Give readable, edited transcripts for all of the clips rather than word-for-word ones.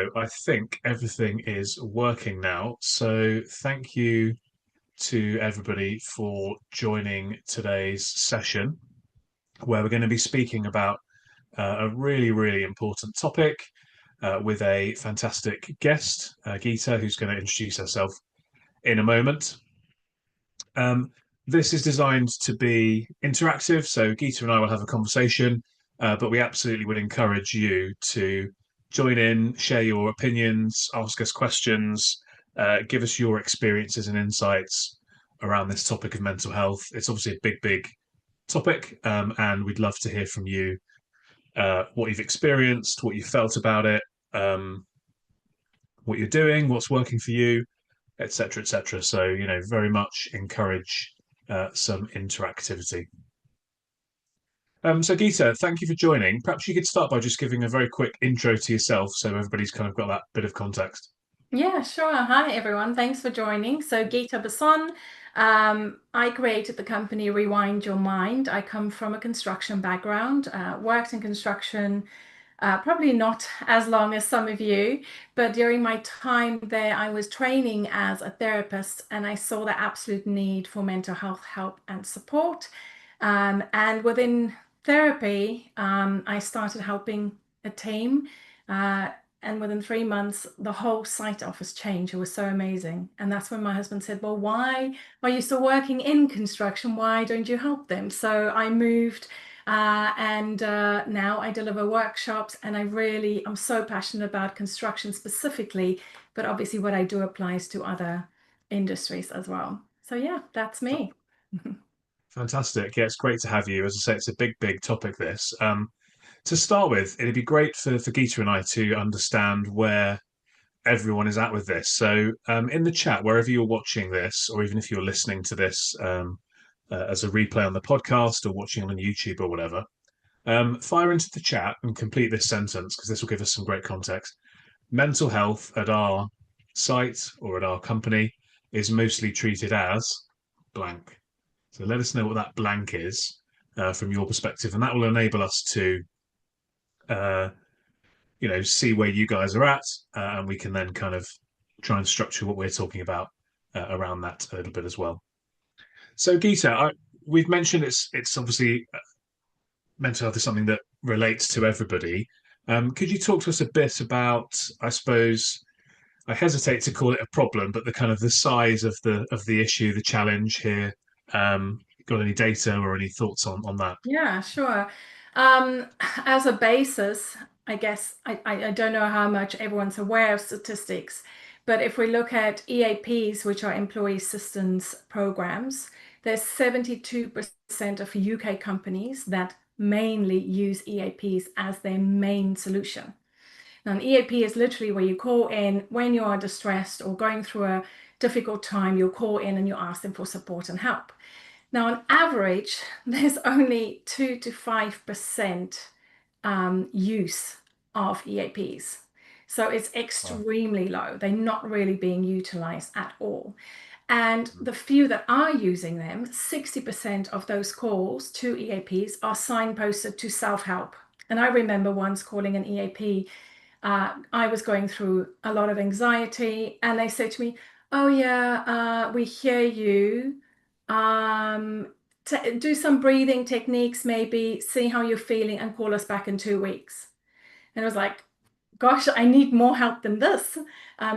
So I think everything is working now. So thank you to everybody for joining today's session, where we're going to be speaking about a really, really important topic with a fantastic guest, Ghitta, who's going to introduce herself in a moment. Um, this is designed to be interactive, so Ghitta and I will have a conversation, but we absolutely would encourage you to join in, share your opinions, ask us questions, give us your experiences and insights around this topic of mental health. It's obviously a big, big topic, and we'd love to hear from you what you've experienced, what you felt about it, um, what you're doing, what's working for you, etc., etc. So, very much encourage some interactivity. So, Ghitta, thank you for joining. Perhaps you could start by just giving a very quick intro to yourself so everybody's kind of got that bit of context. Yeah, sure. Hi, everyone. Thanks for joining. So, Ghitta Basson, I created the company Rewind Your Mind. I come from a construction background, worked in construction, probably not as long as some of you, but during my time there, I was training as a therapist and I saw the absolute need for mental health help and support. And within therapy, I started helping a team. Uh, and within 3 months, the whole site office changed. It was so amazing. And that's when my husband said, well, why are you still working in construction? Why don't you help them? So I moved and now I deliver workshops and I'm so passionate about construction specifically, but obviously what I do applies to other industries as well. So yeah, that's me. Fantastic. Yeah, it's great to have you. As I say, it's a big, big topic, this. To start with, it'd be great for Gita and I to understand where everyone is at with this. So, in the chat, wherever you're watching this, or even if you're listening to this as a replay on the podcast or watching on YouTube or whatever, fire into the chat and complete this sentence because this will give us some great context. Mental health at our site or at our company is mostly treated as blank. So let us know what that blank is from your perspective, and that will enable us to uh, see where you guys are at, and we can then kind of try and structure what we're talking about around that a little bit as well. So, Gita, we've mentioned it's obviously mental health is something that relates to everybody. Could you talk to us a bit about, I suppose, I hesitate to call it a problem, but the kind of the size of the issue, the challenge here. Got any data or any thoughts on that? Yeah, sure. Um, as a basis, I guess I don't know how much everyone's aware of statistics, but if we look at EAPs, which are employee assistance programs, there's 72% of UK companies that mainly use EAPs as their main solution. Now, an EAP is literally where you call in when you are distressed or going through a difficult time, you'll call in and you ask them for support and help. Now, on average, there's only 2 to 5% use of EAPs. So it's Wow. extremely low. They're not really being utilized at all. And the few that are using them, 60% of those calls to EAPs are signposted to self-help. And I remember once calling an EAP, I was going through a lot of anxiety, and they said to me, oh, yeah, we hear you. Um, do some breathing techniques, maybe see how you're feeling, and call us back in 2 weeks. And it was like, gosh, I need more help than this.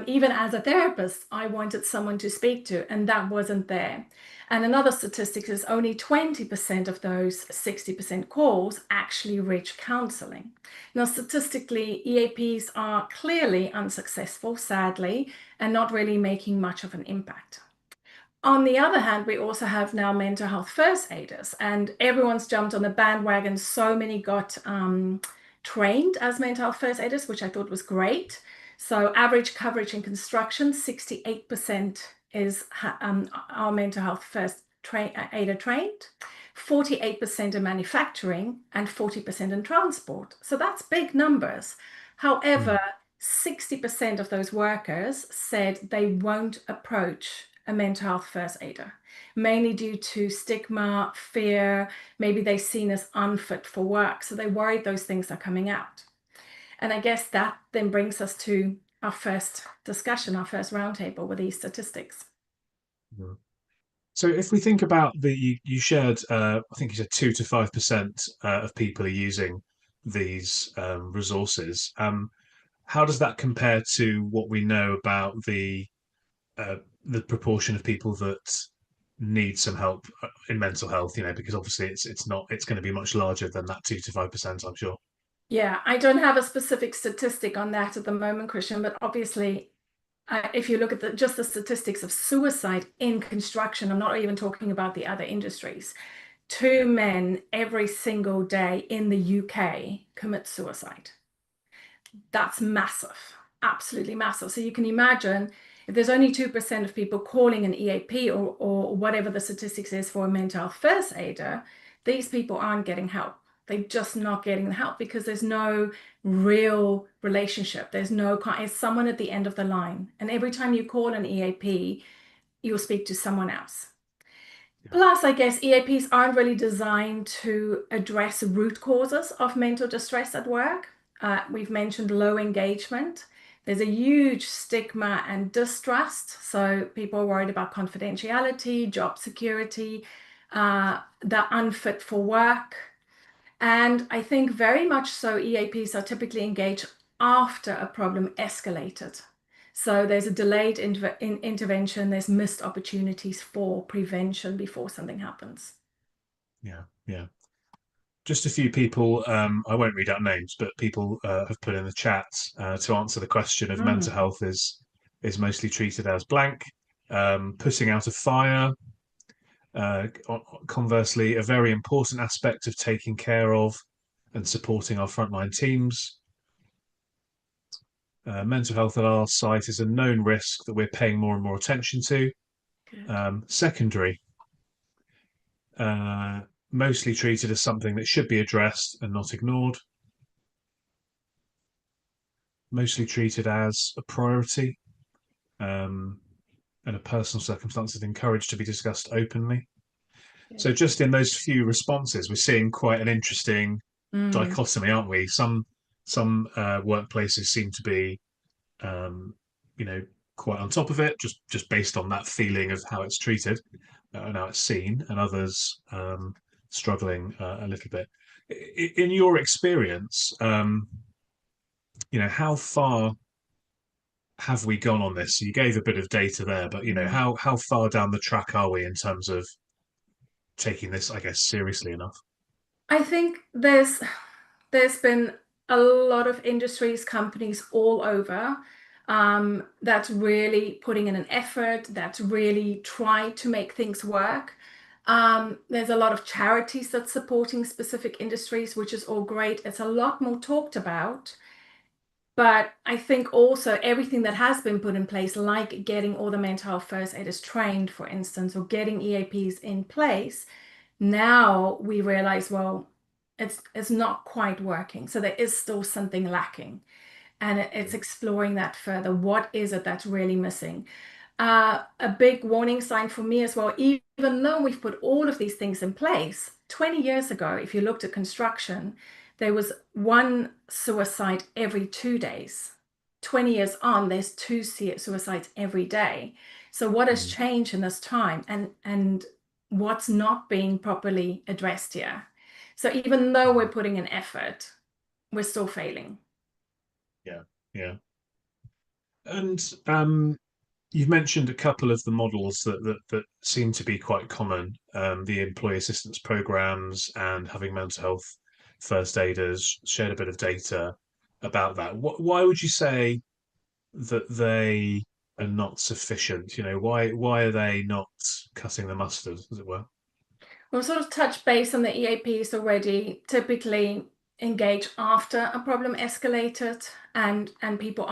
Even as a therapist, I wanted someone to speak to, and that wasn't there. And another statistic is only 20% of those 60% calls actually reach counseling. Now, statistically, EAPs are clearly unsuccessful, sadly, and not really making much of an impact. On the other hand, we also have now mental health first aiders, and everyone's jumped on the bandwagon. So many got trained as mental health first aiders, which I thought was great. So average coverage in construction, 68% is our mental health first aider trained, 48% in manufacturing, and 40% in transport. So that's big numbers. However, Mm. 60% of those workers said they won't approach a mental health first aider, mainly due to stigma, fear, maybe they're seen as unfit for work. So they worried those things are coming out. And I guess that then brings us to our first discussion, our first roundtable with these statistics. Mm. So if we think about you shared, I think you said 2 to 5% of people are using these resources. How does that compare to what we know about uh, the proportion of people that need some help in mental health? Because obviously it's going to be much larger than that 2 to 5%, I'm sure. Yeah, I don't have a specific statistic on that at the moment, Christian, but obviously, if you look at just the statistics of suicide in construction, I'm not even talking about the other industries. Two Yeah, men every single day in the UK commit suicide. That's massive, absolutely massive. So you can imagine if there's only 2% of people calling an EAP or whatever the statistics is for a mental health first aider, these people aren't getting help. They're just not getting the help because there's no real relationship. It's someone at the end of the line. And every time you call an EAP, you'll speak to someone else. yeah, Plus, I guess EAPs aren't really designed to address root causes of mental distress at work. We've mentioned low engagement. There's a huge stigma and distrust. So people are worried about confidentiality, job security, they're unfit for work. And I think very much so, EAPs are typically engaged after a problem escalated. So there's a delayed intervention, there's missed opportunities for prevention before something happens. yeah, yeah. Just a few people, I won't read out names, but people have put in the chat to answer the question of mental Mm, health is mostly treated as blank, putting out a fire. Uh, Conversely, a very important aspect of taking care of and supporting our frontline teams. Mental health at our site is a known risk that we're paying more and more attention to. good. Secondary, uh, mostly treated as something that should be addressed and not ignored. Mostly treated as a priority, um, and a personal circumstance is encouraged to be discussed openly. So, Good. just in those few responses, we're seeing quite an interesting Mm, dichotomy, aren't we? Some workplaces seem to be, um, you know, quite on top of it, just based on that feeling of how it's treated and how it's seen, and others struggling a little bit. In your experience, how far have we gone on this? So you gave a bit of data there, but mm. how far down the track are we in terms of taking this, I guess, seriously enough? I think there's been a lot of industries, companies all over that's really putting in an effort, that's really trying to make things work. There's a lot of charities that's supporting specific industries, which is all great. It's a lot more talked about. But I think also everything that has been put in place, like getting all the mental health first aiders trained, for instance, or getting EAPs in place, now we realize, well, it's not quite working. So there is still something lacking. And it's exploring that further. What is it that's really missing? A big warning sign for me as well, even though we've put all of these things in place, 20 years ago, if you looked at construction, there was one suicide every 2 days. 20 years on, there's two suicides every day. So what has Mm. changed in this time and what's not being properly addressed here? So even though we're putting an effort, we're still failing. Yeah, yeah. And you've mentioned a couple of the models that seem to be quite common, the employee assistance programs and having mental health first aiders. Shared a bit of data about that. Why would you say that they are not sufficient? Why are they not cutting the mustard, as it were? We'll sort of touch base on the EAPs already, typically engage after a problem escalated and people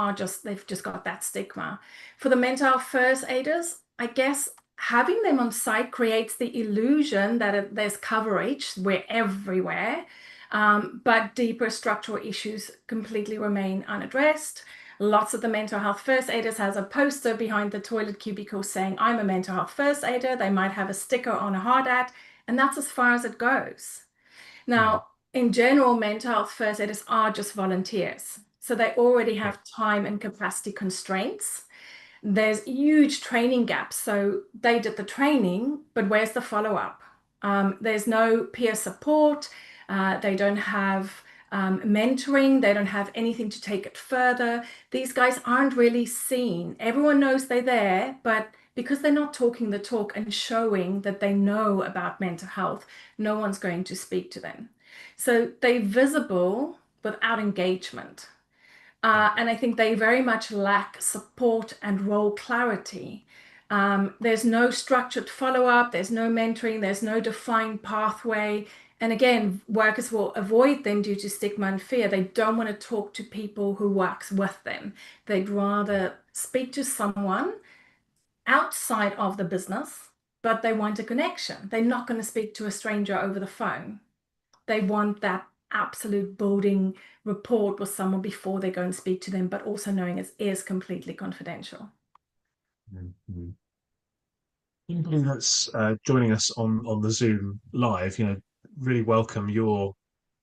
they've just got that stigma. For the mental health first aiders, I guess having them on site creates the illusion that there's coverage, we're everywhere, but deeper structural issues completely remain unaddressed. Lots of the mental health first aiders has a poster behind the toilet cubicle saying, I'm a mental health first aider. They might have a sticker on a hard hat, and that's as far as it goes. Mm. Now, in general, mental health first aiders are just volunteers. So they already have time and capacity constraints. There's huge training gaps. So they did the training, but where's the follow-up? There's no peer support. They don't have mentoring. They don't have anything to take it further. These guys aren't really seen. Everyone knows they're there, but because they're not talking the talk and showing that they know about mental health, no one's going to speak to them. So they're visible without engagement. And I think they very much lack support and role clarity. There's no structured follow-up, there's no mentoring, there's no defined pathway. And again, workers will avoid them due to stigma and fear. They don't want to talk to people who works with them. They'd rather speak to someone outside of the business, but they want a connection. They're not going to speak to a stranger over the phone. They want that absolute building rapport with someone before they go and speak to them, but also knowing it is completely confidential. Mm-hmm. Anybody that's joining us on the Zoom live, really welcome your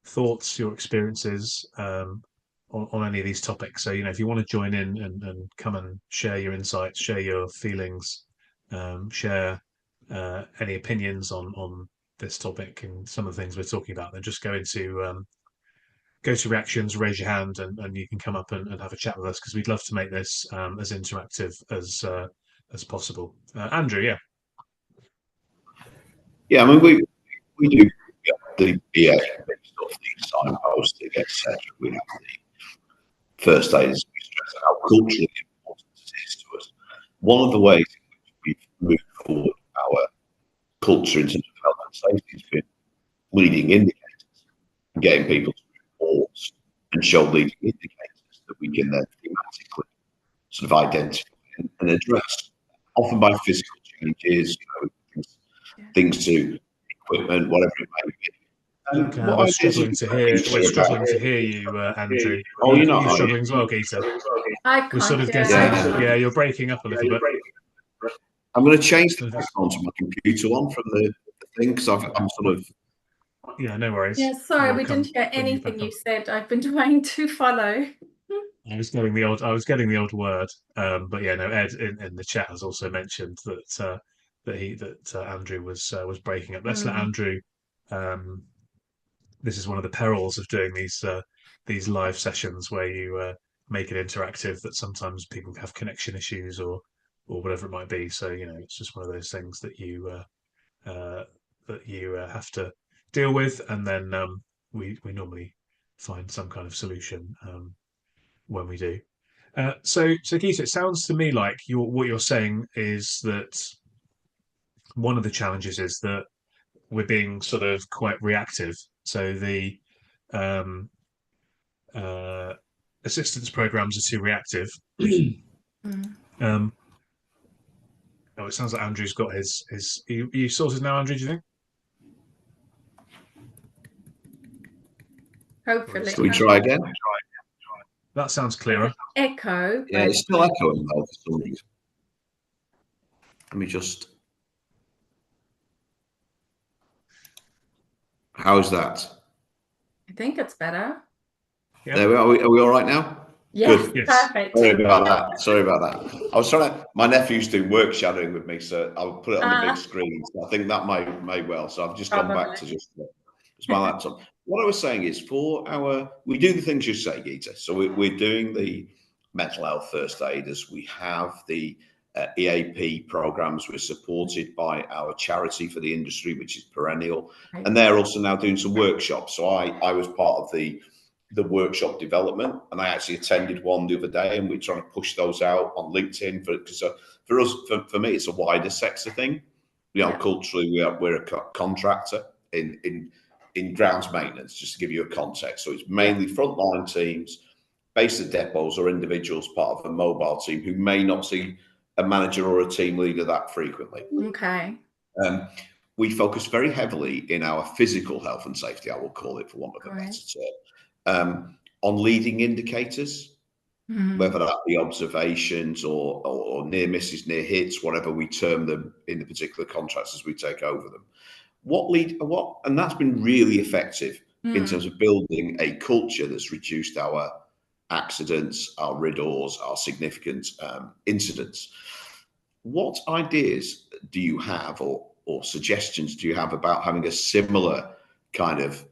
thoughts, your experiences on any of these topics. So, if you want to join in and come and share your insights, share your feelings, share any opinions on this topic and some of the things we're talking about, then just go to reactions, raise your hand, and you can come up and have a chat with us, because we'd love to make this as interactive as possible. Andrew, yeah. Yeah, I mean, we do get the BA stuff, the signposting, etc. We have the first aiders. We stress how culturally important it is to us. One of the ways in which we've moved forward our culture in terms of health and safety has been leading indicators, getting people to report and show leading indicators that we can then thematically sort of identify and address, often by physical changes, things to equipment, whatever it may be. Okay, we're struggling to hear you, Andrew. Oh, you're Are not, you are you? struggling as well, Ghitta? I We're can't sort of hear getting, yeah, you're breaking up a little bit. I'm going to change the microphone to my computer one from the thing, because I'm sort of. Yeah, no worries. Yeah, sorry, we didn't hear anything you said. I've been trying to follow. I was getting the odd word, but yeah, no. Ed in the chat has also mentioned that Andrew was breaking up. Let's let Andrew. This is one of the perils of doing these live sessions where you make it interactive. That sometimes people have connection issues or whatever it might be. So it's just one of those things that you have to deal with, and then we normally find some kind of solution when we do. So Gita, it sounds to me like what you're saying is that one of the challenges is that we're being sort of quite reactive. So the um, uh, assistance programs are too reactive. Oh, it sounds like Andrew's got his. You sorted now, Andrew? Do you think? Hopefully. Can we try again? That sounds clearer. Echo. Yeah, it's still echoing though for some reason. Let me just. How's that? I think it's better. Yeah. There we are. Are we all right now? Yes, Good. yes. Perfect. Sorry about that. I was trying to. My nephew's doing work shadowing with me, so I'll put it on the big screen. So I think that may well. So I've just gone back to just my laptop. What I was saying is, we do the things you say, Gita. So we're doing the mental health first aiders. We have the EAP programs. We're supported by our charity for the industry, which is Perennial, and they're also now doing some workshops. So I was part of the workshop development, and I actually attended one the other day, and we're trying to push those out on LinkedIn because for us, for me, it's a wider sector thing. Culturally, we're a contractor in grounds maintenance, just to give you a context. So it's mainly frontline teams based at depots or individuals part of a mobile team who may not see a manager or a team leader that frequently. Okay. We focus very heavily in our physical health and safety, I will call it for want of a better term, on leading indicators, whether that be observations or near misses, near hits, whatever we term them in the particular contracts as we take over them. And that's been really effective in terms of building a culture that's reduced our accidents, our RIDDORs, our significant incidents. What ideas do you have, or suggestions do you have about having a similar kind of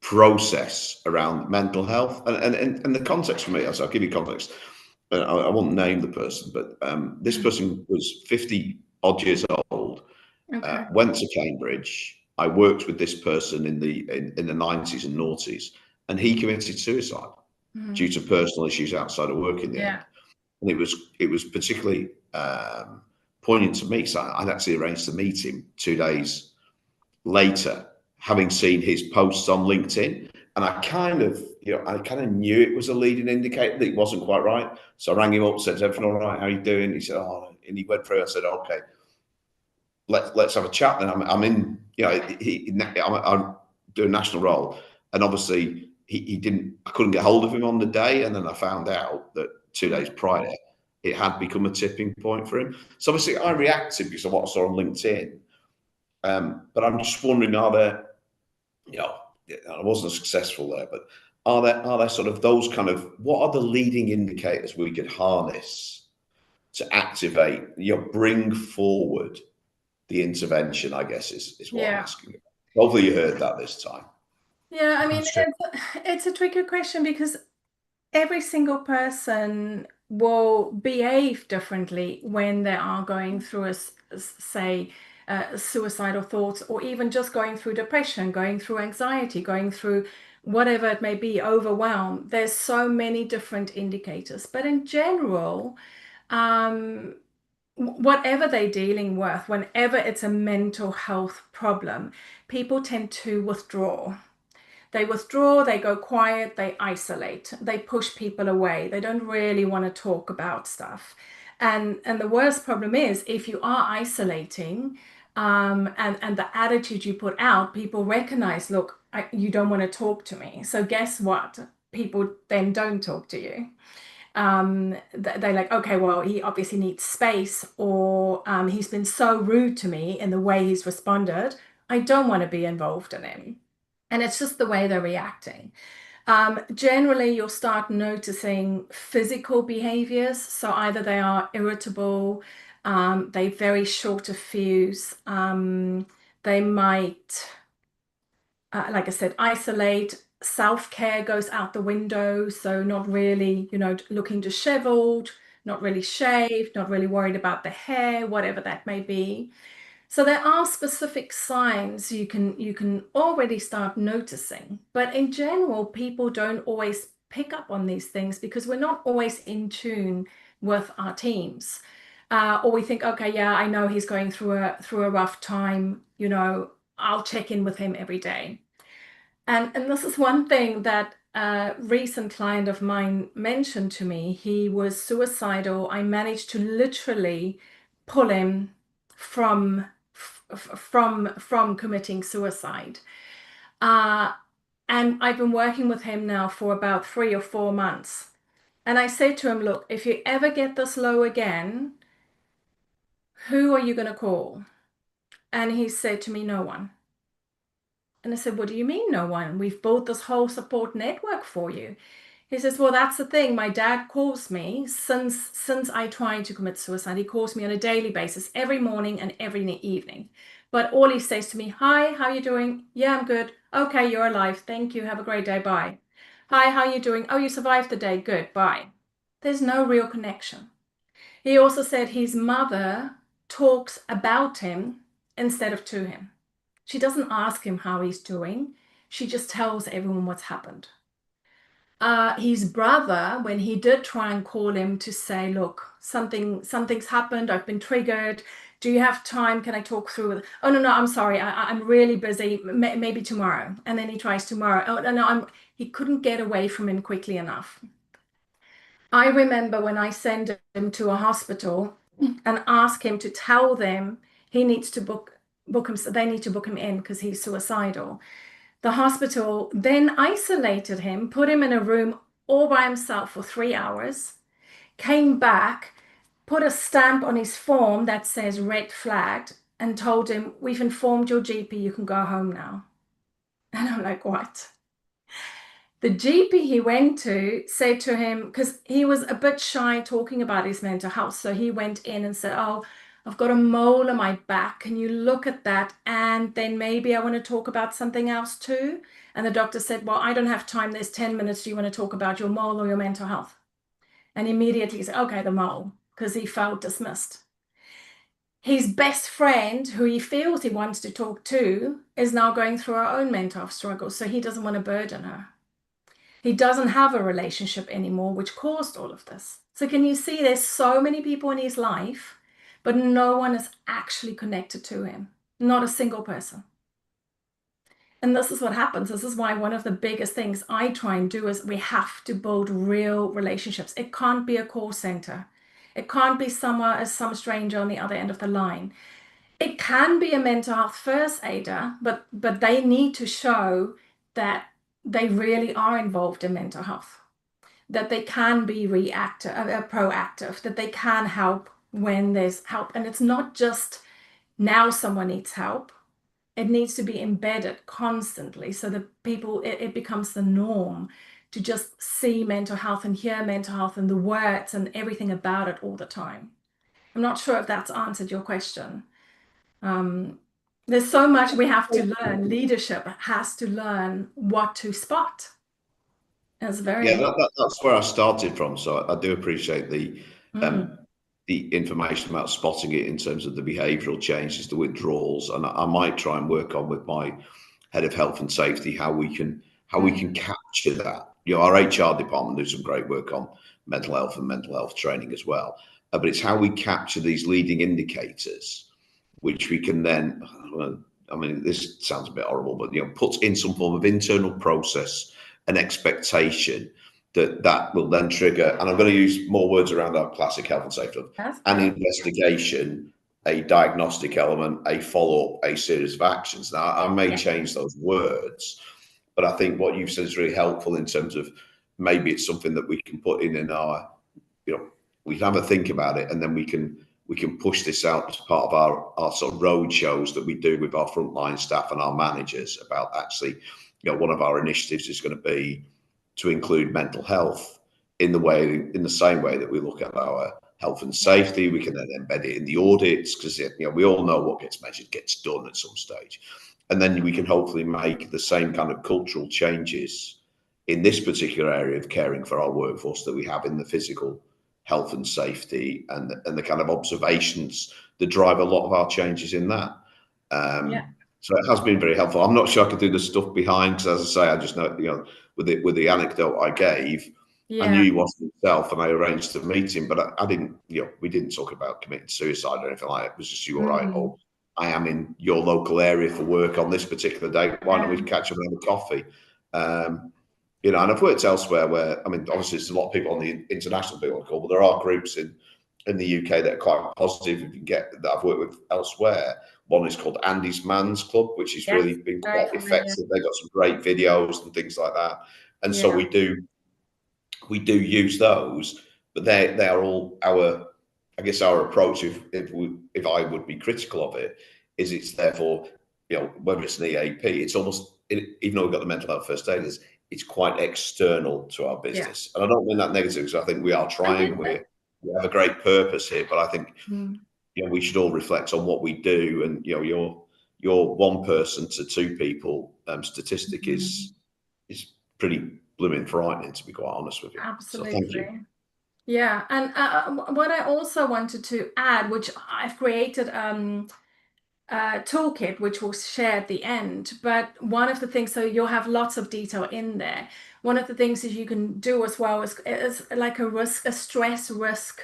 process around mental health? And the context for me, I'll give you context. I won't name the person, but this person was 50 odd years old, Okay. went to Cambridge. I worked with this person in the 90s and noughties, and he committed suicide due to personal issues outside of work in the end. And it was particularly poignant to me. So I'd actually arranged to meet him 2 days later, having seen his posts on LinkedIn. And I kind of knew it was a leading indicator that it wasn't quite right. So I rang him up, said, "Is everything all right? How are you doing?" He said, "Oh," and he went through. I said, "Okay, let's have a chat." Then I'm in, I'm doing a national role, and obviously he didn't. I couldn't get hold of him on the day, and then I found out that 2 days prior it had become a tipping point for him. So obviously I reacted because of what I saw on LinkedIn. But I'm just wondering, are there, I wasn't successful there, but are there sort of those kind of, what are the leading indicators we could harness to activate, bring forward the intervention, I guess is what I'm asking. Hopefully you heard that this time. Yeah, I mean, it's a tricky question because every single person will behave differently when they are going through suicidal thoughts, or even just going through depression, going through anxiety, going through whatever it may be, overwhelm. There's so many different indicators, but in general, whatever they're dealing with, whenever it's a mental health problem, people tend to withdraw. They withdraw, they go quiet, they isolate, they push people away. They don't really want to talk about stuff. And the worst problem is if you are isolating, and the attitude you put out, people recognize, look, you don't want to talk to me. So guess what? People then don't talk to you. They're like, okay, well, he obviously needs space, or he's been so rude to me in the way he's responded. I don't want to be involved in him. And it's just the way they're reacting. Generally, you'll start noticing physical behaviors. So either they are irritable, they're very short of fuse, they might, like I said, isolate. Self-care goes out the window. So not really, looking disheveled, not really shaved, not really worried about the hair, whatever that may be. So there are specific signs you can already start noticing, but in general, people don't always pick up on these things because we're not always in tune with our teams, or we think, okay, yeah, I know he's going through a rough time. I'll check in with him every day, and this is one thing that a recent client of mine mentioned to me. He was suicidal. I managed to literally pull him from committing suicide. And I've been working with him now for about 3 or 4 months. And I said to him, look, if you ever get this low again, who are you going to call? And he said to me, no one. And I said, what do you mean no one? We've built this whole support network for you. He says, well, that's the thing. My dad calls me since I tried to commit suicide. He calls me on a daily basis, every morning and every evening. But all he says to me, hi, how are you doing? Yeah, I'm good. Okay, you're alive. Thank you. Have a great day. Bye. Hi, how are you doing? Oh, you survived the day. Good. Bye. There's no real connection. He also said his mother talks about him instead of to him. She doesn't ask him how he's doing. She just tells everyone what's happened. His brother, when he did try and call him to say, look, something's happened, I've been triggered, do you have time, can I talk through it? Oh, no, I'm sorry, I'm really busy, maybe tomorrow. And then he tries tomorrow. Oh, no, he couldn't get away from him quickly enough. I remember when I sent him to a hospital and asked him to tell them he needs to book him, so they need to book him in because he's suicidal. The hospital then isolated him, put him in a room all by himself for 3 hours, came back, put a stamp on his form that says red flagged, and told him, we've informed your GP, you can go home now. And I'm like, what? The GP he went to said to him, because he was a bit shy talking about his mental health, so he went in and said, oh, I've got a mole on my back. Can you look at that? And then maybe I want to talk about something else too. And the doctor said, well, I don't have time. There's 10 minutes. Do you want to talk about your mole or your mental health? And immediately he said, okay, the mole, because he felt dismissed. His best friend, who he feels he wants to talk to, is now going through her own mental health struggles. So he doesn't want to burden her. He doesn't have a relationship anymore, which caused all of this. So can you see there's so many people in his life, but no one is actually connected to him. Not a single person. And this is what happens. This is why one of the biggest things I try and do is we have to build real relationships. It can't be a call center. It can't be some stranger on the other end of the line. It can be a mental health first aider, but they need to show that they really are involved in mental health, that they can be proactive, that they can help when there's help. And it's not just now someone needs help. It needs to be embedded constantly so that people, it becomes the norm to just see mental health and hear mental health and the words and everything about it all the time. I'm not sure if that's answered your question. There's so much we have to learn. Leadership has to learn what to spot. It's very important. That's where I started from. So I do appreciate the information about spotting it in terms of the behavioural changes, the withdrawals, and I might try and work on with my head of health and safety how we can capture that. You know, our HR department do some great work on mental health and mental health training as well, but it's how we capture these leading indicators, which we can then, I mean, this sounds a bit horrible, but put in some form of internal process, an expectation that will then trigger, and I'm going to use more words around our classic health and safety, an investigation, a diagnostic element, a follow-up, a series of actions. Now, I may change those words, but I think what you've said is really helpful in terms of maybe it's something that we can put in our, we can have a think about it, and then we can push this out as part of our sort of road shows that we do with our frontline staff and our managers about actually, one of our initiatives is going to be to include mental health in the same way that we look at our health and safety. We can then embed it in the audits because we all know what gets measured gets done at some stage, and then we can hopefully make the same kind of cultural changes in this particular area of caring for our workforce that we have in the physical health and safety and the kind of observations that drive a lot of our changes in that. So it has been very helpful. I'm not sure I could do the stuff behind, because as I say, I just know, with the anecdote I gave, I knew he wasn't himself, and I arranged to meet him, but I didn't, we didn't talk about committing suicide or anything like that. It was just, you all right? Oh, I am in your local area for work on this particular day. Why don't we catch up and have a coffee? And I've worked elsewhere where, I mean, obviously there's a lot of people on the international people on call, but there are groups in the UK that are quite positive. If you get that, I've worked with elsewhere. One is called Andy's Man's Club, which has really been quite effective. They've got some great videos and things like that. And so we do use those, but they are all our approach. If I would be critical of it, is it's therefore, whether it's an EAP, it's almost, even though we've got the mental health first aiders, it's quite external to our business. And I don't mean that negative, because I think we are trying, we have a great purpose here, but I think we should all reflect on what we do. And your 1 person to 2 people statistic is pretty blooming frightening, to be quite honest with you. Absolutely. So thank you. Yeah, and what I also wanted to add, which I've created toolkit, which we'll share at the end. But one of the things, so you'll have lots of detail in there. One of the things that you can do as well is like a stress risk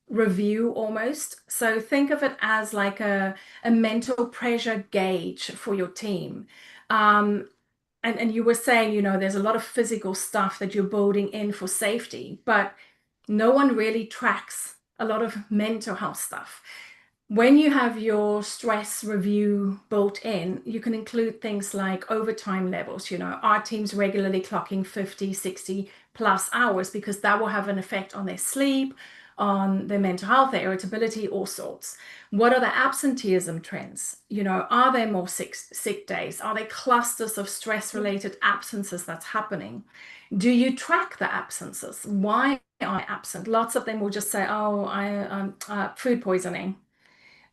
review almost. So think of it as like a mental pressure gauge for your team. And you were saying, there's a lot of physical stuff that you're building in for safety, but no one really tracks a lot of mental health stuff. When you have your stress review built in, you can include things like overtime levels. Our team's regularly clocking 50, 60 plus hours, because that will have an effect on their sleep, on their mental health, their irritability, all sorts. What are the absenteeism trends? Are there more sick days? Are there clusters of stress-related absences that's happening? Do you track the absences? Why are I absent? Lots of them will just say, "Oh, food poisoning."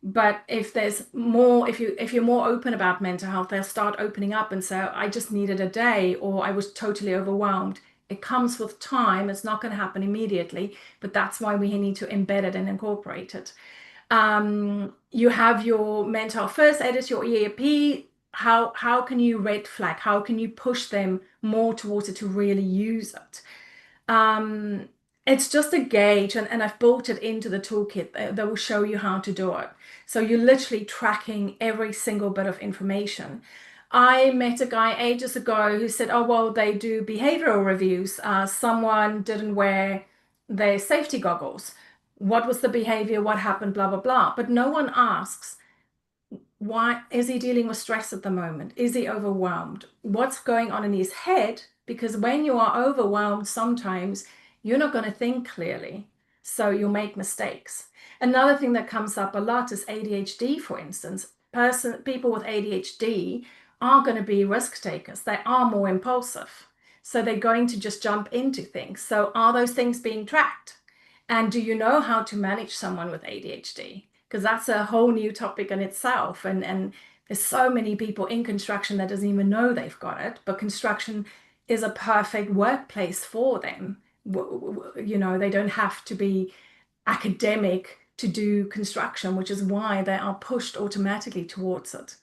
But if there's more, if you're more open about mental health, they'll start opening up and say, "I just needed a day," or "I was totally overwhelmed." It comes with time. It's not going to happen immediately, but that's why we need to embed it and incorporate it. You have your mental health first aid as your EAP. How can you red flag? How can you push them more towards it to really use it? It's just a gauge, and I've built it into the toolkit that will show you how to do it. So you're literally tracking every single bit of information. I met a guy ages ago who said, "Oh, well, they do behavioral reviews. Someone didn't wear their safety goggles. What was the behavior? What happened? Blah, blah, blah." But no one asks, why is he dealing with stress at the moment? Is he overwhelmed? What's going on in his head? Because when you are overwhelmed, sometimes you're not going to think clearly. So you'll make mistakes. Another thing that comes up a lot is ADHD, for instance. People with ADHD are going to be risk takers. They are more impulsive. So they're going to just jump into things. So are those things being tracked? And do you know how to manage someone with ADHD? Because that's a whole new topic in itself. And there's so many people in construction that doesn't even know they've got it, but construction is a perfect workplace for them. They don't have to be academic to do construction, which is why they are pushed automatically towards it.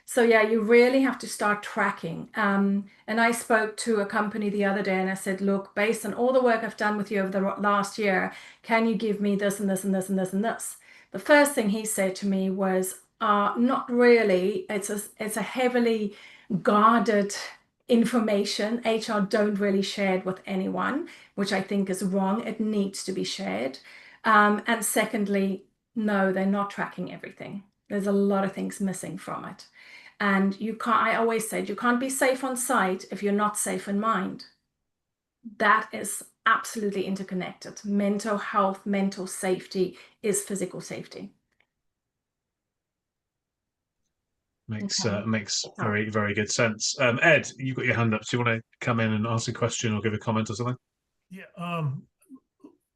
So yeah, you really have to start tracking. And I spoke to a company the other day and I said, "Look, based on all the work I've done with you over the last year, can you give me this and this and this and this and this?" The first thing he said to me was, "Not really. It's a heavily guarded information. HR don't really share it with anyone," which I think is wrong. It needs to be shared. And secondly, no, they're not tracking everything. There's a lot of things missing from it. And I always said, you can't be safe on site if you're not safe in mind. That is absolutely interconnected. Mental health, mental safety is physical safety. Makes Okay. very, very good sense. Ed, you've got your hand up. Do you want to come in and ask a question or give a comment or something? Yeah.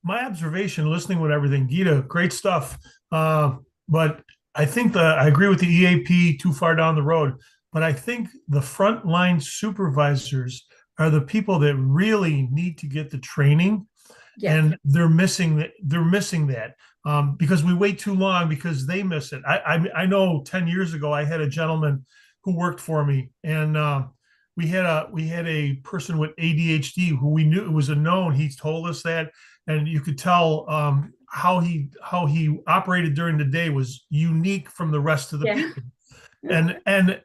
My observation, listening with everything, Ghitta, great stuff. But I think I agree with the EAP too far down the road. But I think the frontline supervisors are the people that really need to get the training, and they're missing that. Because we wait too long because they miss it. I know 10 years ago I had a gentleman who worked for me, and we had a person with ADHD who we knew, it was a known. He told us that, and you could tell how he operated during the day was unique from the rest of the people. And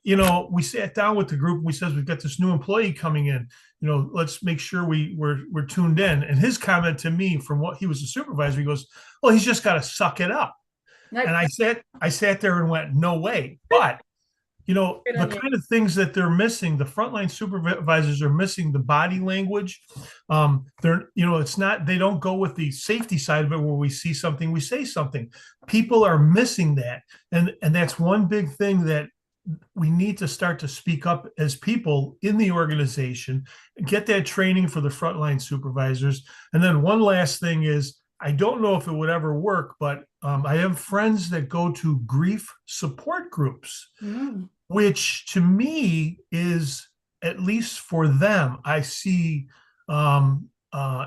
we sat down with the group and we said, "We've got this new employee coming in. Let's make sure we're tuned in." And his comment to me, from what he was a supervisor, he goes, "Well, he's just got to suck it up." Nice. And I sat there and went, "No way." But the kind of things that they're missing, the frontline supervisors are missing the body language. It's not, they don't go with the safety side of it where we see something, we say something. People are missing that. And that's one big thing that we need to start to speak up as people in the organization, get that training for the frontline supervisors. And then one last thing is, I don't know if it would ever work, but I have friends that go to grief support groups, which to me is, at least for them, I see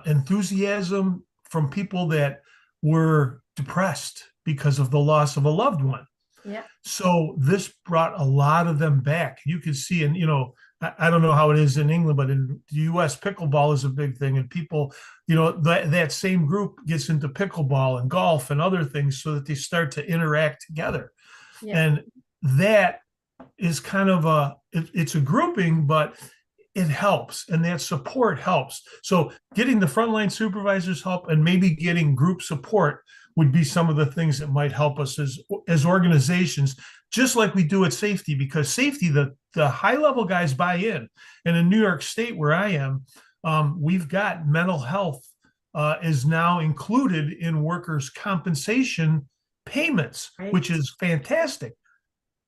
enthusiasm from people that were depressed because of the loss of a loved one. Yeah. So this brought a lot of them back. You could see, and I don't know how it is in England, but in the US, pickleball is a big thing. And people, that same group gets into pickleball and golf and other things so that they start to interact together. Yeah. And that is kind of it's a grouping, but it helps, and that support helps. So getting the frontline supervisors help, and maybe getting group support would be some of the things that might help us as organizations, just like we do at safety, because safety, the high level guys buy in. And in New York State, where I am, we've got mental health is now included in workers' compensation payments, Right. which is fantastic.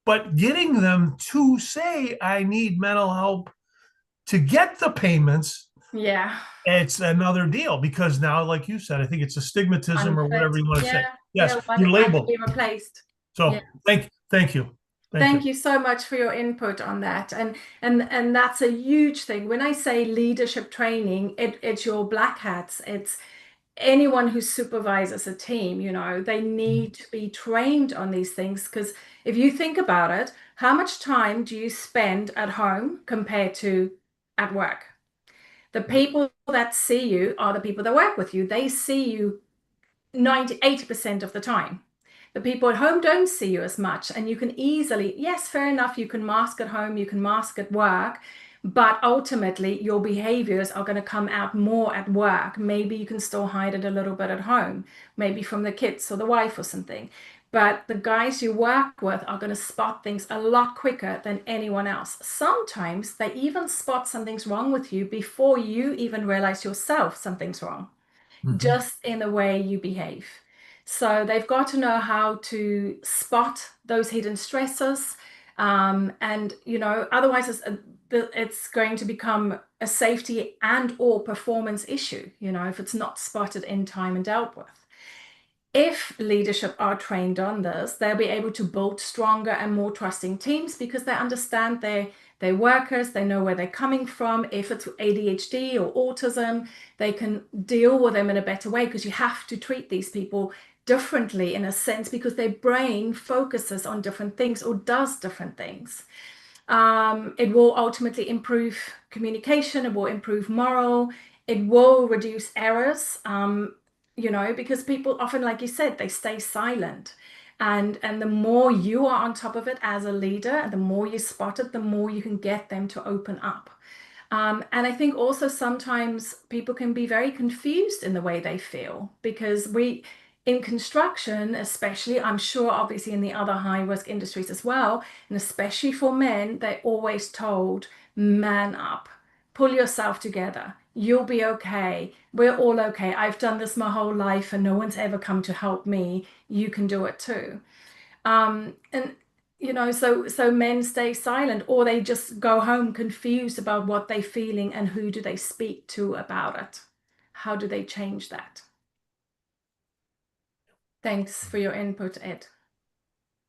But getting them to say, I need mental help to get the payments, Yeah. it's another deal, because now, like you said, I think it's a stigmatism or Unfit. whatever you want to say. Yeah. Yes, Yeah. you're Like to labeled. be replaced. So Yeah. thank you. Thank you so much for your input on that. And that's a huge thing. When I say leadership training, it's your black hats. It's anyone who supervises a team, you know, they need to be trained on these things. Because if you think about it, how much time do you spend at home compared to at work? The people that see you are the people that work with you. They see you 80% of the time. The people at home don't see you as much, and you can easily, yes, fair enough, you can mask at home, you can mask at work, but ultimately your behaviors are going to come out more at work. Maybe you can still hide it a little bit at home, maybe from the kids or the wife or something. But the guys you work with are going to spot things a lot quicker than anyone else. Sometimes they even spot something's wrong with you before you even realize yourself something's wrong, just in the way you behave. So they've got to know how to spot those hidden stressors. And, you know, otherwise it's going to become a safety and or performance issue, you know, if it's not spotted in time and dealt with. If leadership are trained on this, they'll be able to build stronger and more trusting teams because they understand their workers, they know where they're coming from. If it's ADHD or autism, they can deal with them in a better way, because you have to treat these people differently in a sense because their brain focuses on different things or does different things. It will ultimately improve communication, it will improve morale, it will reduce errors, you know, because people often, like you said, they stay silent. And the more you are on top of it as a leader, the more you spot it, the more you can get them to open up. And I think also sometimes people can be very confused in the way they feel, because in construction, especially, I'm sure obviously in the other high risk industries as well, and especially for men, they're always told, man up, pull yourself together, you'll be okay, we're all okay, I've done this my whole life and no one's ever come to help me, you can do it too. And you know, so men stay silent, or they just go home confused about what they're feeling, and who do they speak to about it? How do they change that? Thanks for your input, Ed.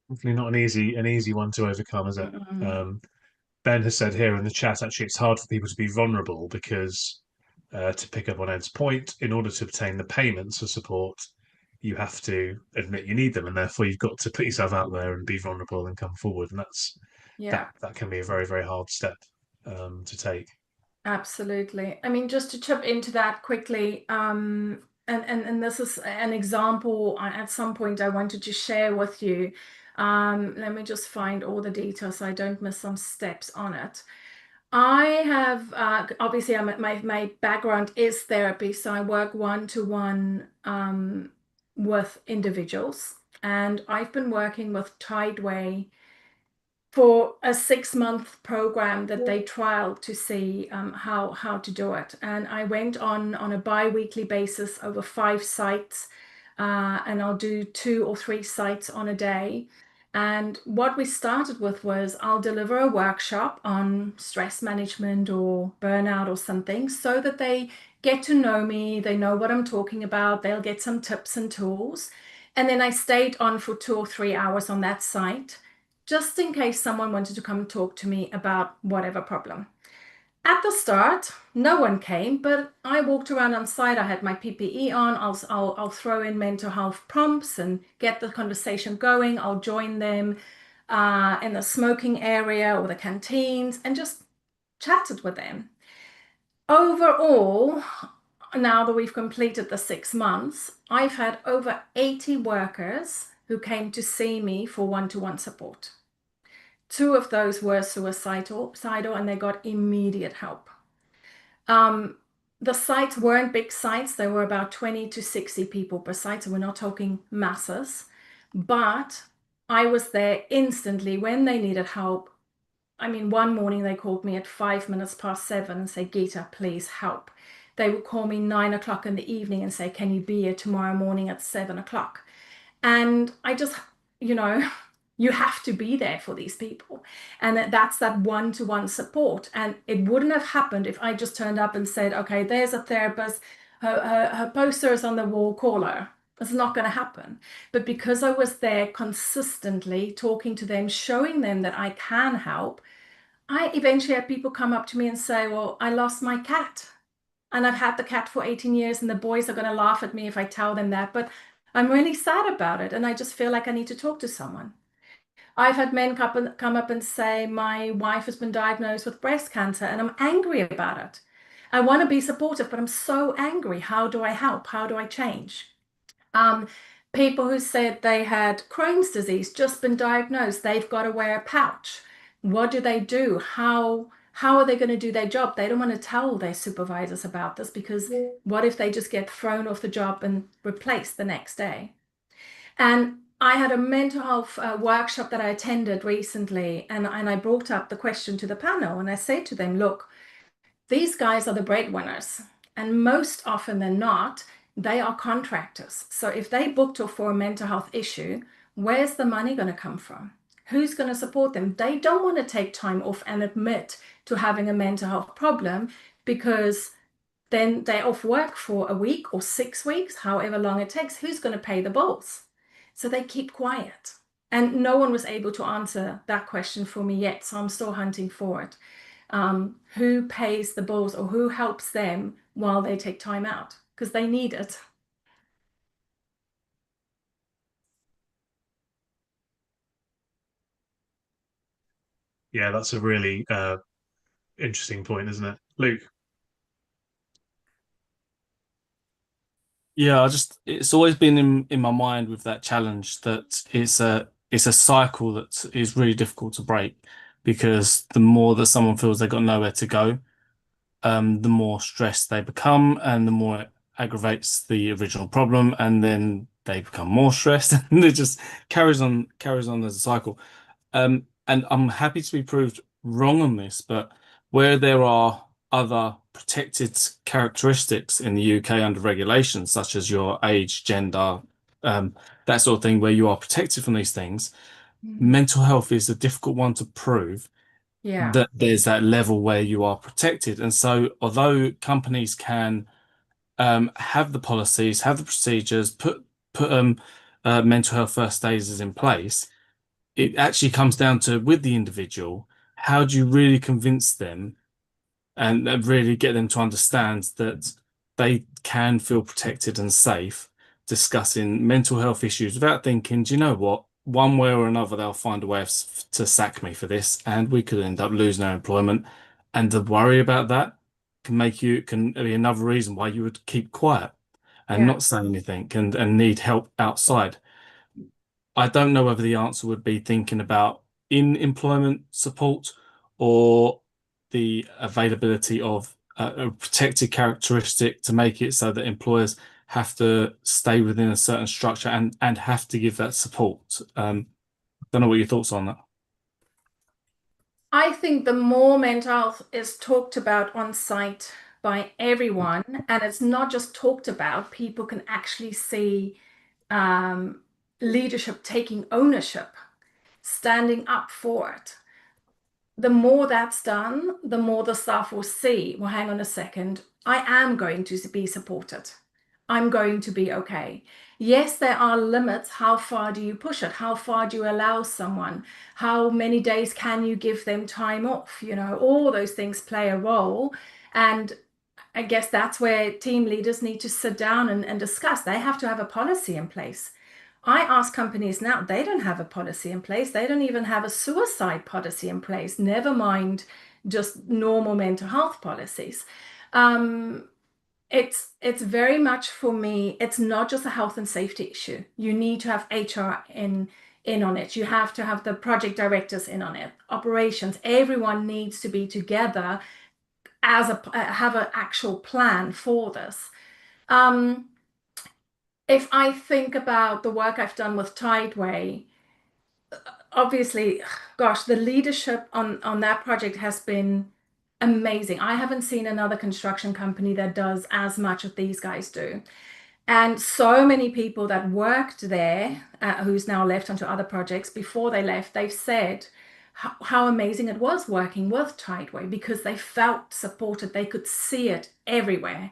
Definitely not an easy one to overcome, is it? Ben has said here in the chat, actually, it's hard for people to be vulnerable because, to pick up on Ed's point, in order to obtain the payments for support, you have to admit you need them, and therefore you've got to put yourself out there and be vulnerable and come forward, and that can be a very, very hard step to take. Absolutely. I mean, just to chip into that quickly, and this is an example at some point I wanted to share with you. Let me just find all the details so I don't miss some steps on it. I have obviously my background is therapy, so I work one-to-one with individuals, and I've been working with Tideway for a 6-month program that they trialed to see how to do it. And I went on a bi-weekly basis over 5 sites, and I'll do 2 or 3 sites on a day. And what we started with was I'll deliver a workshop on stress management or burnout or something, so that they get to know me, they know what I'm talking about, they'll get some tips and tools. And then I stayed on for 2 or 3 hours on that site, just in case someone wanted to come talk to me about whatever problem. At the start, no one came, but I walked around on site. I had my PPE on. I'll throw in mental health prompts and get the conversation going. I'll join them in the smoking area or the canteens and just chatted with them. Overall, now that we've completed the 6 months, I've had over 80 workers who came to see me for one-to-one support. 2 of those were suicidal, and they got immediate help. The sites weren't big sites. They were about 20 to 60 people per site, so we're not talking masses. But I was there instantly when they needed help. I mean, one morning they called me at 7:05 and said, Ghitta, please help. they would call me 9 o'clock in the evening and say, can you be here tomorrow morning at 7 o'clock? And I just, you know, you have to be there for these people. And that's that one-to-one support. And it wouldn't have happened if I just turned up and said, okay, there's a therapist, her poster is on the wall, call her. It's not going to happen. But because I was there consistently talking to them, showing them that I can help, I eventually had people come up to me and say, well, I lost my cat. And I've had the cat for 18 years, and the boys are going to laugh at me if I tell them that. But I'm really sad about it. And I just feel like I need to talk to someone. I've had men come up and say, my wife has been diagnosed with breast cancer, and I'm angry about it. I want to be supportive, but I'm so angry. How do I help? How do I change? Um, People who said they had Crohn's disease, just been diagnosed, they've got to wear a pouch. What do? How are they going to do their job? They don't want to tell their supervisors about this because what if they just get thrown off the job and replaced the next day? And I had a mental health workshop that I attended recently, and I brought up the question to the panel, and I said to them, look, these guys are the breadwinners, and most often than not, they are contractors. So if they booked off for a mental health issue, where's the money going to come from? Who's going to support them? They don't want to take time off and admit to having a mental health problem, because then they're off work for a week or 6 weeks, however long it takes. Who's going to pay the bills? So they keep quiet. And no one was able to answer that question for me yet. So I'm still hunting for it. Who pays the bills, or who helps them while they take time out? Because they need it. Yeah, that's a really interesting point, isn't it, Luke? Yeah, it's always been in my mind with that challenge that it's a cycle that is really difficult to break, because the more that someone feels they've got nowhere to go, the more stressed they become, and the more it aggravates the original problem, and then they become more stressed, and it just carries on as a cycle. And I'm happy to be proved wrong on this, but where there are other protected characteristics in the UK under regulations, such as your age, gender, that sort of thing, where you are protected from these things, mental health is a difficult one to prove Yeah. that there's that level where you are protected. And so, although companies can have the policies, have the procedures, put mental health first aiders in place, it actually comes down to, with the individual, how do you really convince them and really get them to understand that they can feel protected and safe discussing mental health issues without thinking, do you know what? One way or another, they'll find a way to sack me for this, and we could end up losing our employment. And the worry about that can be another reason why you would keep quiet and Yeah. not say anything and need help outside. I don't know whether the answer would be thinking about in employment support, or the availability of a protected characteristic to make it so that employers have to stay within a certain structure and have to give that support. Don't know what your thoughts on that. I think the more mental health is talked about on site by everyone, and it's not just talked about, people can actually see leadership taking ownership, standing up for it. The more that's done, the more the staff will see, well, hang on a second, I am going to be supported. I'm going to be okay. Yes, there are limits. How far do you push it? How far do you allow someone? How many days can you give them time off? You know, all those things play a role. And I guess that's where team leaders need to sit down and discuss. They have to have a policy in place. I ask companies now, they don't have a policy in place. They don't even have a suicide policy in place, never mind just normal mental health policies. It's very much, for me, it's not just a health and safety issue. You need to have HR in on it. You have to have the project directors in on it, operations. Everyone needs to be together as have an actual plan for this. If I think about the work I've done with Tideway, obviously, gosh, the leadership on that project has been amazing. I haven't seen another construction company that does as much as these guys do. And so many people that worked there, who's now left onto other projects, before they left, they've said how amazing it was working with Tideway because they felt supported. They could see it everywhere,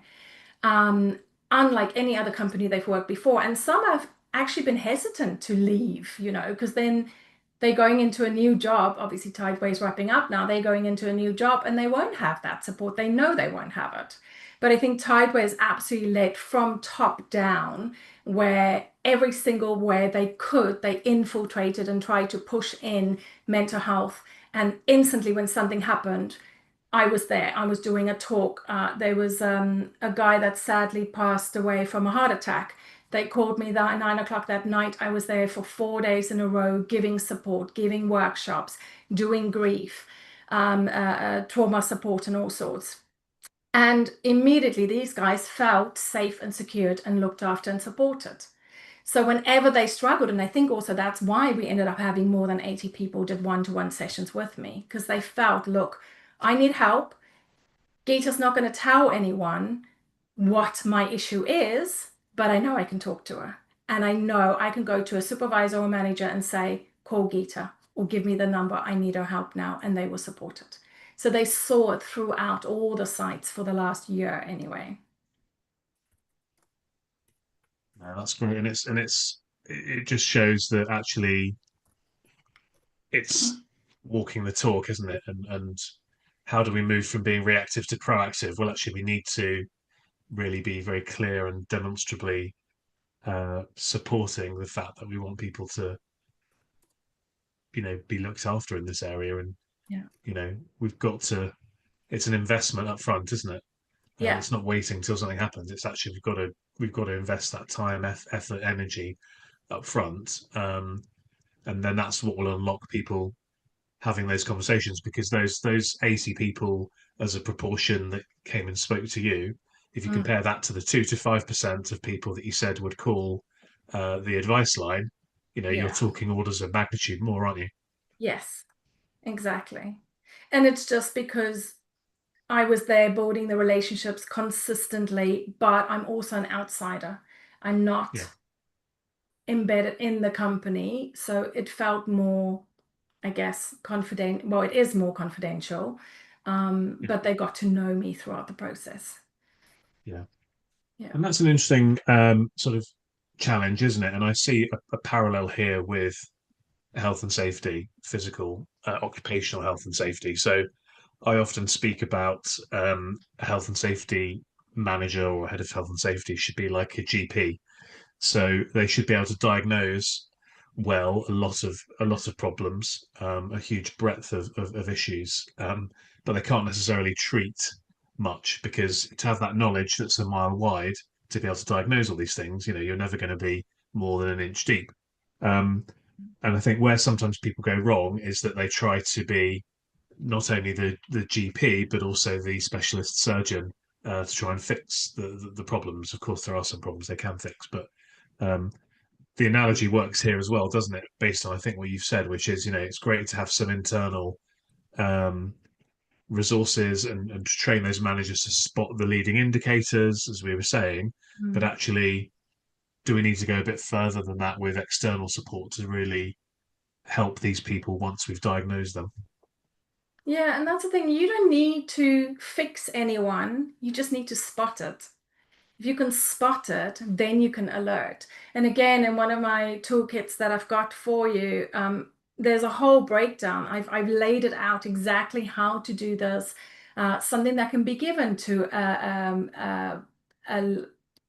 unlike any other company they've worked before. And some have actually been hesitant to leave, because then they're going into a new job. Obviously, Tideway's wrapping up now. They're going into a new job and they won't have that support. They know they won't have it. But I think Tideway is absolutely led from top down, where every single where they could, they infiltrated and tried to push in mental health. And instantly, when something happened, I was there. I was doing a talk. There was a guy that sadly passed away from a heart attack. They called me that at 9 o'clock that night. I was there for 4 days in a row, giving support, giving workshops, doing grief, trauma support, and all sorts. And immediately these guys felt safe and secured and looked after and supported. So whenever they struggled, and I think also that's why we ended up having more than 80 people did one-to-one sessions with me, because they felt, look, I need help. Ghitta's not going to tell anyone what my issue is, but I know I can talk to her. And I know I can go to a supervisor or manager and say, call Ghitta or give me the number. I need her help now. And they will support it. So they saw it throughout all the sites for the last year anyway. No, that's great. It just shows that actually it's walking the talk, isn't it? And how do we move from being reactive to proactive? Well, actually, we need to really be very clear and demonstrably supporting the fact that we want people to, be looked after in this area. And, Yeah. we've got to, it's an investment up front, isn't it? Yeah. It's not waiting till something happens. It's actually, we've got to invest that time, effort, energy up front. And then that's what will unlock people having those conversations, because those 80 people as a proportion that came and spoke to you, if you compare that to the 2 to 5% of people that you said would call the advice line, you're talking orders of magnitude more, aren't you? Yes, exactly. And it's just because I was there building the relationships consistently, but I'm also an outsider. I'm not embedded in the company, so it felt more, I guess, confident. Well, it is more confidential, but they got to know me throughout the process. Yeah. Yeah. And that's an interesting sort of challenge, isn't it? And I see a parallel here with health and safety, physical, occupational health and safety. So I often speak about a health and safety manager or head of health and safety should be like a GP. So they should be able to diagnose well a lot of problems, a huge breadth of issues, but they can't necessarily treat much, because to have that knowledge that's a mile wide to be able to diagnose all these things, you're never going to be more than an inch deep. And I think where sometimes people go wrong is that they try to be not only the GP but also the specialist surgeon to try and fix the problems. Of course, there are some problems they can fix, but um, the analogy works here as well, doesn't it? Based on, I think, what you've said, which is, it's great to have some internal um, resources and to train those managers to spot the leading indicators, as we were saying, but actually, do we need to go a bit further than that with external support to really help these people once we've diagnosed them? Yeah, and that's the thing. You don't need to fix anyone. You just need to spot it. If you can spot it, then you can alert. And again, in one of my toolkits that I've got for you, there's a whole breakdown. I've laid it out exactly how to do this. Something that can be given to a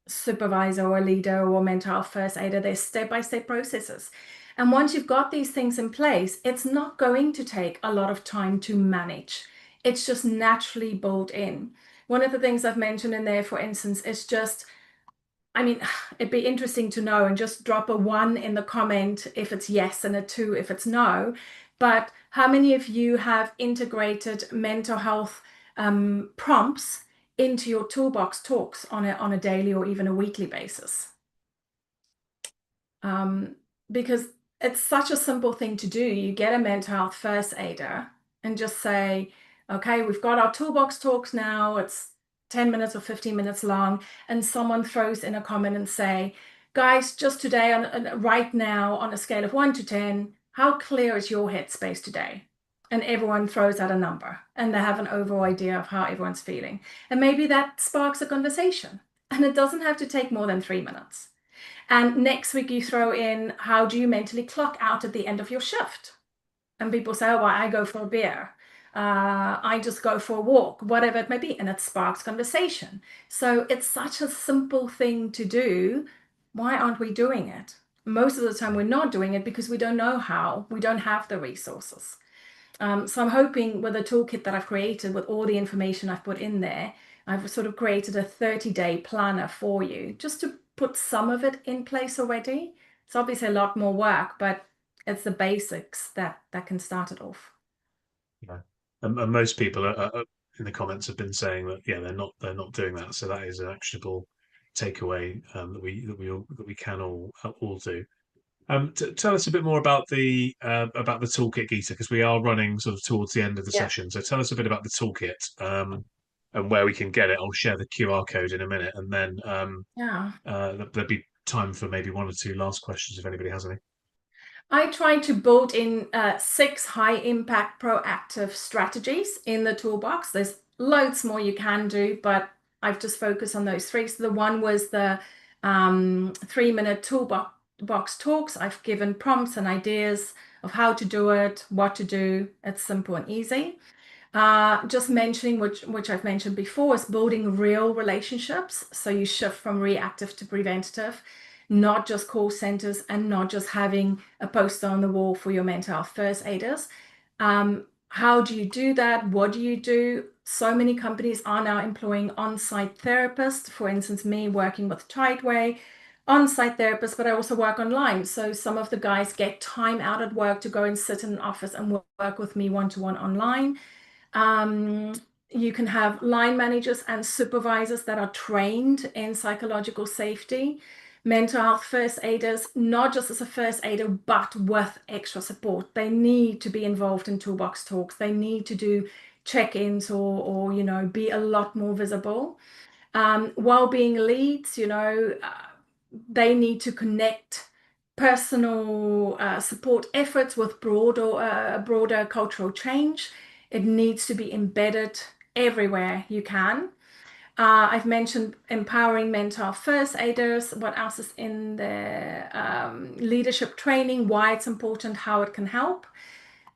supervisor or a leader or mental health first aider. There's step-by-step processes. And once you've got these things in place, it's not going to take a lot of time to manage. It's just naturally built in. One of the things I've mentioned in there, for instance, is just, I mean, it'd be interesting to know, and just drop a 1 in the comment if it's yes and a 2 if it's no. But how many of you have integrated mental health prompts into your toolbox talks on a daily or even a weekly basis? Because it's such a simple thing to do. You get a mental health first aider and just say, Okay, we've got our toolbox talks now. It's 10 minutes or 15 minutes long, and someone throws in a comment and say, guys, just today, right now, on a scale of 1 to 10, how clear is your headspace today? And everyone throws out a number, and they have an overall idea of how everyone's feeling. And maybe that sparks a conversation, and it doesn't have to take more than 3 minutes. And next week you throw in, how do you mentally clock out at the end of your shift? And people say, oh, well, I go for a beer. I just go for a walk, whatever it may be. And it sparks conversation. So it's such a simple thing to do. Why aren't we doing it? Most of the time we're not doing it because we don't know how. We don't have the resources. So I'm hoping with the toolkit that I've created, with all the information I've put in there, I've sort of created a 30-day planner for you, just to put some of it in place already. It's obviously a lot more work, but it's the basics that can start it off. Yeah, and most people in the comments have been saying that they're not doing that. So that is an actionable takeaway that we can all do. Tell us a bit more about the toolkit, Gita, because we are running sort of towards the end of the session. So tell us a bit about the toolkit and where we can get it. I'll share the QR code in a minute, and then there'll be time for maybe 1 or 2 last questions if anybody has any. I try to build in 6 high-impact proactive strategies in the toolbox. There's loads more you can do, but I've just focused on those 3. So the one was the 3-minute toolbox talks. I've given prompts and ideas of how to do it, what to do. It's simple and easy. Just mentioning, which I've mentioned before, is building real relationships. So you shift from reactive to preventative, not just call centers and not just having a poster on the wall for your mental health first aiders. How do you do that? What do you do? So many companies are now employing on-site therapists. For instance, me working with Tideway, on-site therapists, but I also work online. So some of the guys get time out at work to go and sit in an office and work with me one-to-one online. You can have line managers and supervisors that are trained in psychological safety, mental health first aiders, not just as a first aider, but with extra support. They need to be involved in toolbox talks. They need to do check-ins or be a lot more visible. Well-being leads, they need to connect personal support efforts with broader cultural change. It needs to be embedded everywhere you can. I've mentioned empowering mental health first aiders. What else is in there? Leadership training, why it's important, how it can help.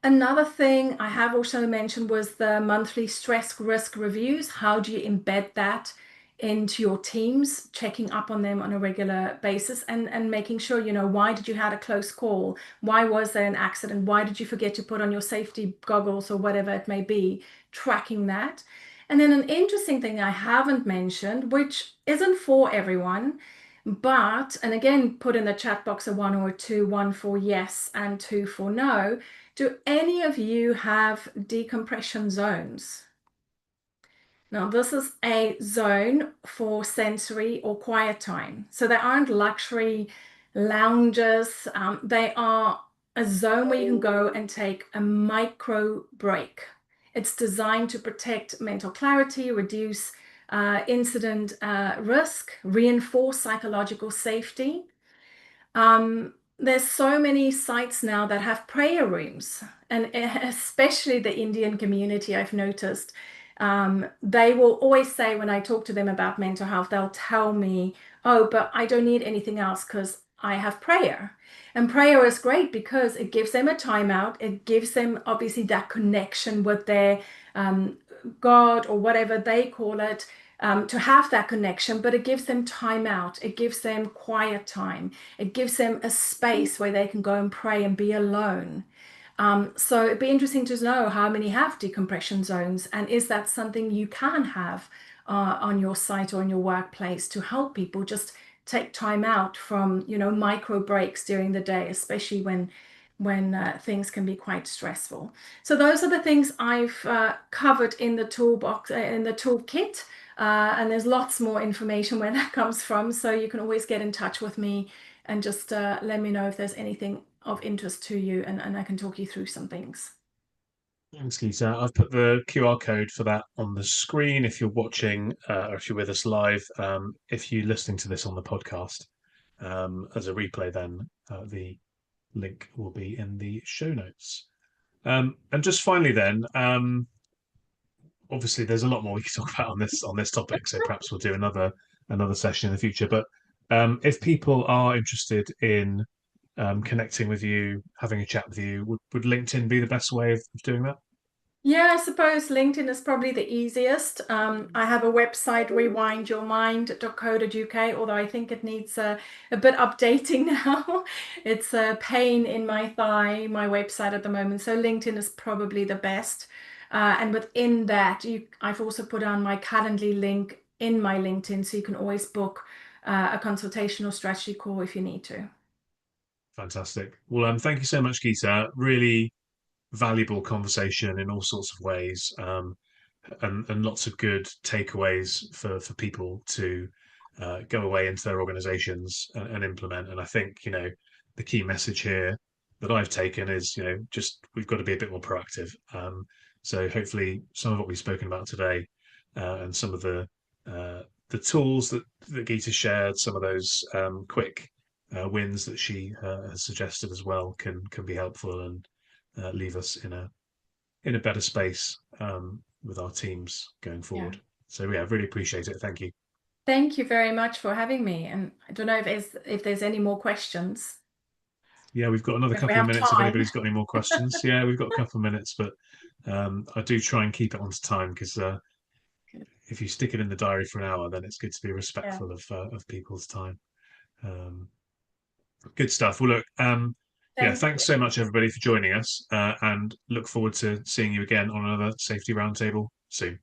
Another thing I have also mentioned was the monthly stress risk reviews. How do you embed that into your teams, checking up on them on a regular basis and making sure, why did you have a close call? Why was there an accident? Why did you forget to put on your safety goggles or whatever it may be? Tracking that. And then an interesting thing I haven't mentioned, which isn't for everyone, but, and again, put in the chat box a 1 or a 2, 1 for yes and 2 for no. Do any of you have decompression zones? Now, this is a zone for sensory or quiet time. So they aren't luxury lounges. They are a zone where you can go and take a micro break. It's designed to protect mental clarity, reduce incident risk, reinforce psychological safety. There's so many sites now that have prayer rooms, and especially the Indian community, I've noticed. They will always say, when I talk to them about mental health, they'll tell me, oh, but I don't need anything else because I have prayer. And prayer is great because it gives them a timeout. It gives them obviously that connection with their God or whatever they call it, to have that connection, but it gives them time out. It gives them quiet time. It gives them a space where they can go and pray and be alone. So it'd be interesting to know how many have decompression zones, and is that something you can have on your site or in your workplace to help people just take time out from, micro breaks during the day, especially when things can be quite stressful. So those are the things I've covered in the toolbox, in the toolkit. And there's lots more information where that comes from. So you can always get in touch with me and just let me know if there's anything of interest to you, and I can talk you through some things. Thanks, Gita. I've put the QR code for that on the screen if you're watching or if you're with us live. If you're listening to this on the podcast as a replay, then the link will be in the show notes. And just finally, then, obviously, there's a lot more we can talk about on this topic. So perhaps we'll do another session in the future. But if people are interested in connecting with you, having a chat with you, would LinkedIn be the best way of doing that? Yeah, I suppose LinkedIn is probably the easiest. I have a website, rewindyourmind.co.uk, although I think it needs a bit updating now. It's a pain in my thigh, my website at the moment. So LinkedIn is probably the best. And within that, I've also put on my Calendly link in my LinkedIn, so you can always book a consultation or strategy call if you need to. Fantastic. Well, thank you so much, Gita. Really valuable conversation in all sorts of ways, and lots of good takeaways for people to go away into their organizations and implement. And I think, the key message here that I've taken is, just we've got to be a bit more proactive. So hopefully some of what we've spoken about today and some of the tools that Gita shared, some of those quick wins that she has suggested as well can be helpful and leave us in a better space with our teams going forward. Yeah. So yeah, really appreciate it. Thank you. Thank you very much for having me. And I don't know if there's any more questions. Yeah, we've got another If we couple of have minutes if time. anybody's got any more questions. Yeah, we've got a couple of minutes, but I do try and keep it onto time because if you stick it in the diary for an hour, then it's good to be respectful of people's time. Good stuff. Well, look, thanks so much everybody for joining us, and look forward to seeing you again on another Safety Roundtable soon.